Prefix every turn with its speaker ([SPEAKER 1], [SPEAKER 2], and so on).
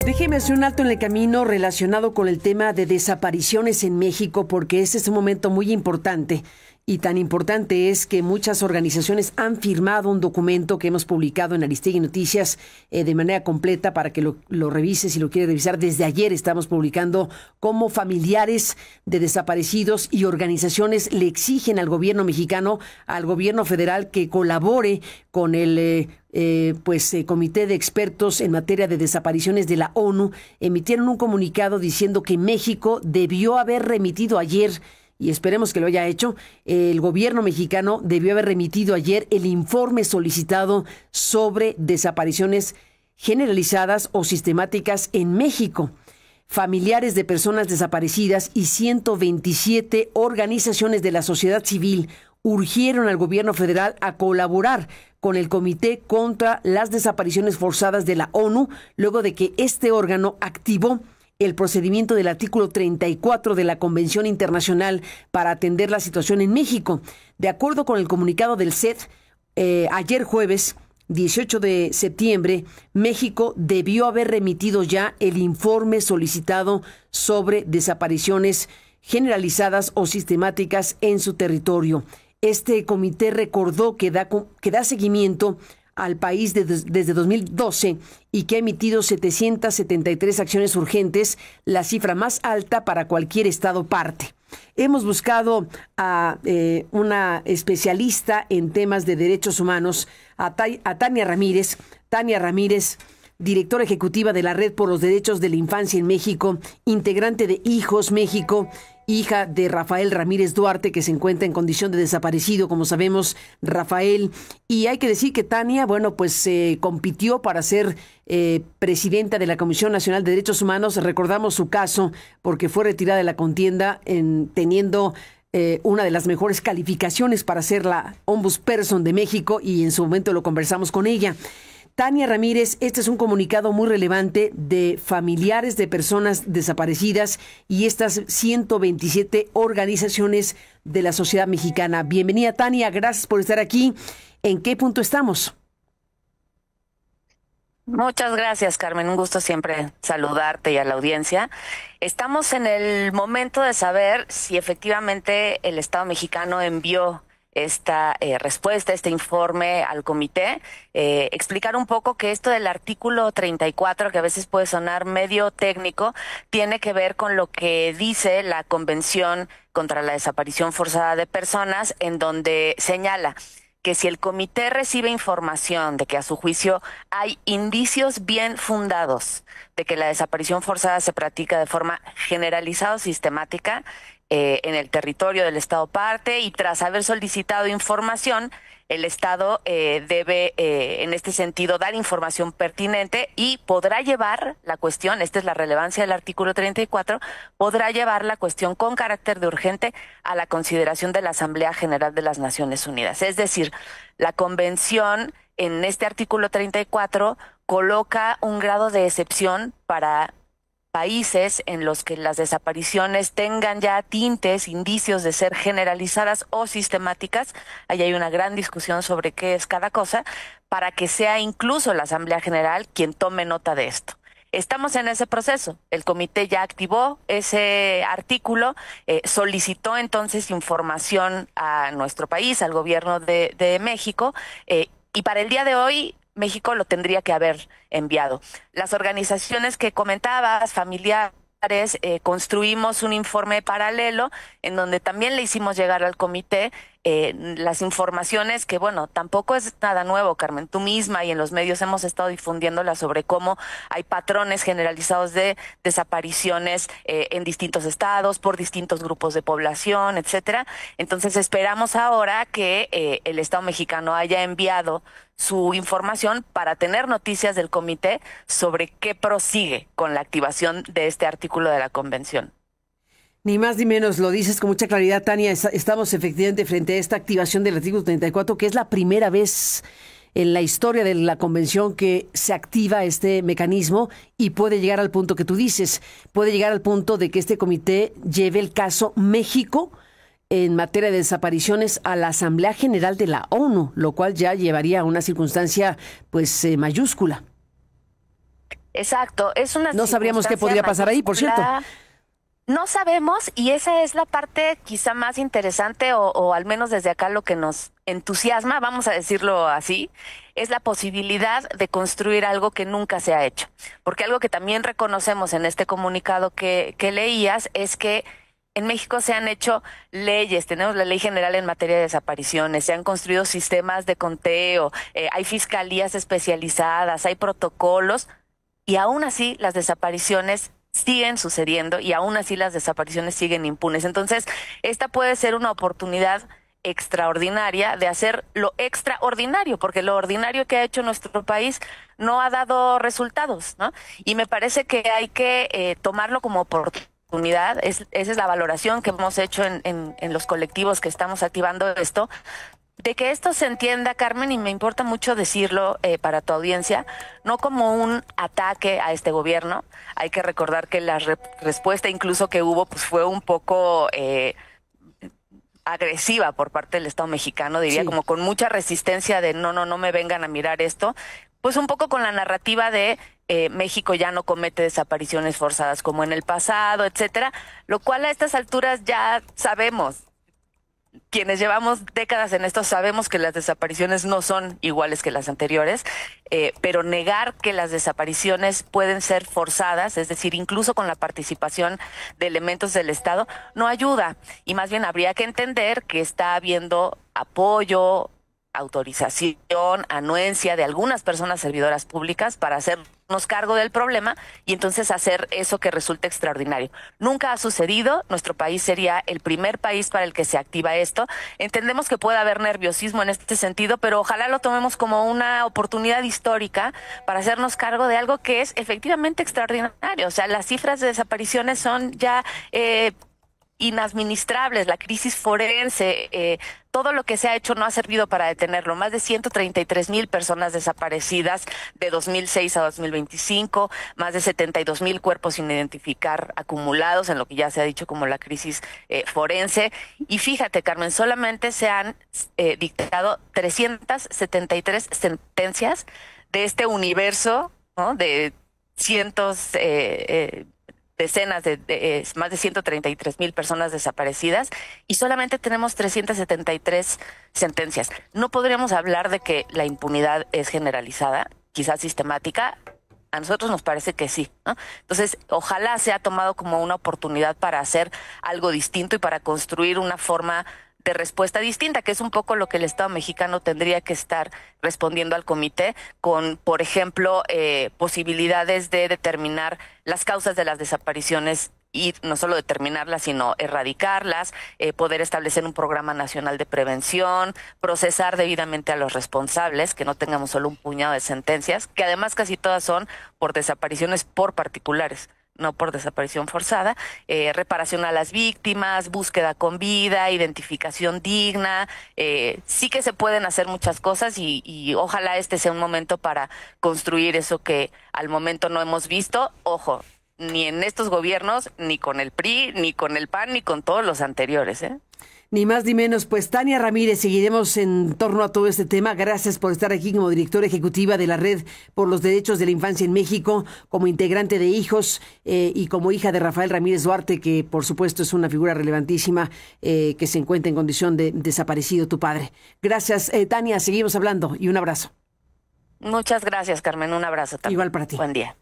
[SPEAKER 1] Déjeme hacer un alto en el camino relacionado con el tema de desapariciones en México, porque ese es un momento muy importante. Y tan importante es que muchas organizaciones han firmado un documento que hemos publicado en Aristegui Noticias de manera completa para que lo revise si lo quiere revisar. Desde ayer estamos publicando cómo familiares de desaparecidos y organizaciones le exigen al gobierno mexicano, al gobierno federal, que colabore con el Comité de Expertos en Materia de Desapariciones de la ONU. Emitieron un comunicado diciendo que México debió haber remitido ayer, y esperemos que lo haya hecho, el gobierno mexicano debió haber remitido ayer el informe solicitado sobre desapariciones generalizadas o sistemáticas en México. Familiares de personas desaparecidas y 127 organizaciones de la sociedad civil urgieron al gobierno federal a colaborar con el Comité contra las Desapariciones Forzadas de la ONU, luego de que este órgano activó el procedimiento del artículo 34 de la Convención Internacional para atender la situación en México. De acuerdo con el comunicado del CED, ayer jueves 18 de septiembre, México debió haber remitido ya el informe solicitado sobre desapariciones generalizadas o sistemáticas en su territorio. Este comité recordó que da seguimiento al país desde 2012 y que ha emitido 773 acciones urgentes, la cifra más alta para cualquier estado parte. Hemos buscado a una especialista en temas de derechos humanos, a Tania Ramírez. Tania Ramírez, directora ejecutiva de la Red por los Derechos de la Infancia en México, integrante de Hijos México, hija de Rafael Ramírez Duarte, que se encuentra en condición de desaparecido, como sabemos, Rafael. Y hay que decir que Tania, compitió para ser presidenta de la Comisión Nacional de Derechos Humanos. Recordamos su caso porque fue retirada de la contienda teniendo una de las mejores calificaciones para ser la Ombudsperson de México, y en su momento lo conversamos con ella. Tania Ramírez, este es un comunicado muy relevante de familiares de personas desaparecidas y estas 127 organizaciones de la sociedad mexicana. Bienvenida, Tania, gracias por estar aquí. ¿En qué punto estamos?
[SPEAKER 2] Muchas gracias, Carmen. Un gusto siempre saludarte y a la audiencia. Estamos en el momento de saber si efectivamente el Estado mexicano envió esta respuesta, este informe al comité. Explicar un poco que esto del artículo 34, que a veces puede sonar medio técnico, tiene que ver con lo que dice la Convención contra la Desaparición Forzada de Personas, en donde señala que si el comité recibe información de que a su juicio hay indicios bien fundados de que la desaparición forzada se practica de forma generalizada o sistemática en el territorio del Estado parte, y tras haber solicitado información, el Estado debe, en este sentido, dar información pertinente y podrá llevar la cuestión, esta es la relevancia del artículo 34, podrá llevar la cuestión con carácter de urgente a la consideración de la Asamblea General de las Naciones Unidas. Es decir, la Convención en este artículo 34 coloca un grado de excepción para países en los que las desapariciones tengan ya tintes, indicios de ser generalizadas o sistemáticas. Ahí hay una gran discusión sobre qué es cada cosa, para que sea incluso la Asamblea General quien tome nota de esto. Estamos en ese proceso. El comité ya activó ese artículo, solicitó entonces información a nuestro país, al gobierno de México, y para el día de hoy México lo tendría que haber enviado. Las organizaciones que comentabas, familiares, construimos un informe paralelo en donde también le hicimos llegar al comité las informaciones que, bueno, tampoco es nada nuevo, Carmen. Tú misma y en los medios hemos estado difundiéndolas sobre cómo hay patrones generalizados de desapariciones en distintos estados, por distintos grupos de población, etcétera. Entonces esperamos ahora que el Estado mexicano haya enviado su información para tener noticias del comité sobre qué prosigue con la activación de este artículo de la Convención.
[SPEAKER 1] Ni más ni menos, lo dices con mucha claridad, Tania. Estamos efectivamente frente a esta activación del artículo 34, que es la primera vez en la historia de la Convención que se activa este mecanismo, y puede llegar al punto que tú dices, puede llegar al punto de que este comité lleve el caso México en materia de desapariciones a la Asamblea General de la ONU, lo cual ya llevaría a una circunstancia mayúscula.
[SPEAKER 2] Exacto, es una
[SPEAKER 1] No sabríamos qué podría pasar ahí, por cierto.
[SPEAKER 2] No sabemos, y esa es la parte quizá más interesante, o al menos desde acá lo que nos entusiasma, vamos a decirlo así, es la posibilidad de construir algo que nunca se ha hecho. Porque algo que también reconocemos en este comunicado que leías es que en México se han hecho leyes, tenemos la Ley General en materia de desapariciones, se han construido sistemas de conteo, hay fiscalías especializadas, hay protocolos, y aún así las desapariciones siguen sucediendo y aún así las desapariciones siguen impunes. Entonces, esta puede ser una oportunidad extraordinaria de hacer lo extraordinario, porque lo ordinario que ha hecho nuestro país no ha dado resultados, ¿no? Y me parece que hay que tomarlo como oportunidad. Esa es la valoración que hemos hecho en los colectivos que estamos activando esto, de que esto se entienda, Carmen, y me importa mucho decirlo para tu audiencia, no como un ataque a este gobierno. Hay que recordar que la respuesta incluso que hubo pues fue un poco agresiva por parte del Estado mexicano, diría,
[SPEAKER 1] Sí.
[SPEAKER 2] como con mucha resistencia de no me vengan a mirar esto, pues un poco con la narrativa de México ya no comete desapariciones forzadas como en el pasado, etcétera, lo cual a estas alturas ya sabemos. Quienes llevamos décadas en esto sabemos que las desapariciones no son iguales que las anteriores, pero negar que las desapariciones pueden ser forzadas, es decir, incluso con la participación de elementos del Estado, no ayuda. Y más bien habría que entender que está habiendo apoyo, autorización, anuencia de algunas personas servidoras públicas para hacernos cargo del problema y entonces hacer eso que resulta extraordinario. Nunca ha sucedido, nuestro país sería el primer país para el que se activa esto. Entendemos que puede haber nerviosismo en este sentido, pero ojalá lo tomemos como una oportunidad histórica para hacernos cargo de algo que es efectivamente extraordinario. O sea, las cifras de desapariciones son ya inadministrables, la crisis forense, todo lo que se ha hecho no ha servido para detenerlo. Más de 133,000 personas desaparecidas de 2006 a 2025, más de 72,000 cuerpos sin identificar acumulados en lo que ya se ha dicho como la crisis forense. Y fíjate, Carmen, solamente se han dictado 373 sentencias de este universo, ¿no?, de cientos decenas de más de 133,000 personas desaparecidas y solamente tenemos 373 sentencias. No podríamos hablar de que la impunidad es generalizada, quizás sistemática. A nosotros nos parece que sí, ¿no? Entonces, ojalá sea tomado como una oportunidad para hacer algo distinto y para construir una forma de respuesta distinta, que es un poco lo que el Estado mexicano tendría que estar respondiendo al comité con, por ejemplo, posibilidades de determinar las causas de las desapariciones y no solo determinarlas, sino erradicarlas, poder establecer un programa nacional de prevención, procesar debidamente a los responsables, que no tengamos solo un puñado de sentencias, que además casi todas son por desapariciones por particulares, no por desaparición forzada, reparación a las víctimas, búsqueda con vida, identificación digna. Sí que se pueden hacer muchas cosas y ojalá este sea un momento para construir eso que al momento no hemos visto. Ojo, ni en estos gobiernos, ni con el PRI, ni con el PAN, ni con todos los anteriores, ¿eh?
[SPEAKER 1] Ni más ni menos. Pues Tania Ramírez, seguiremos en torno a todo este tema. Gracias por estar aquí como directora ejecutiva de la Red por los Derechos de la Infancia en México, como integrante de Hijos y como hija de Rafael Ramírez Duarte, que por supuesto es una figura relevantísima que se encuentra en condición de desaparecido tu padre. Gracias, Tania, seguimos hablando y un abrazo.
[SPEAKER 2] Muchas gracias, Carmen, un abrazo también.
[SPEAKER 1] Igual para ti.
[SPEAKER 2] Buen día.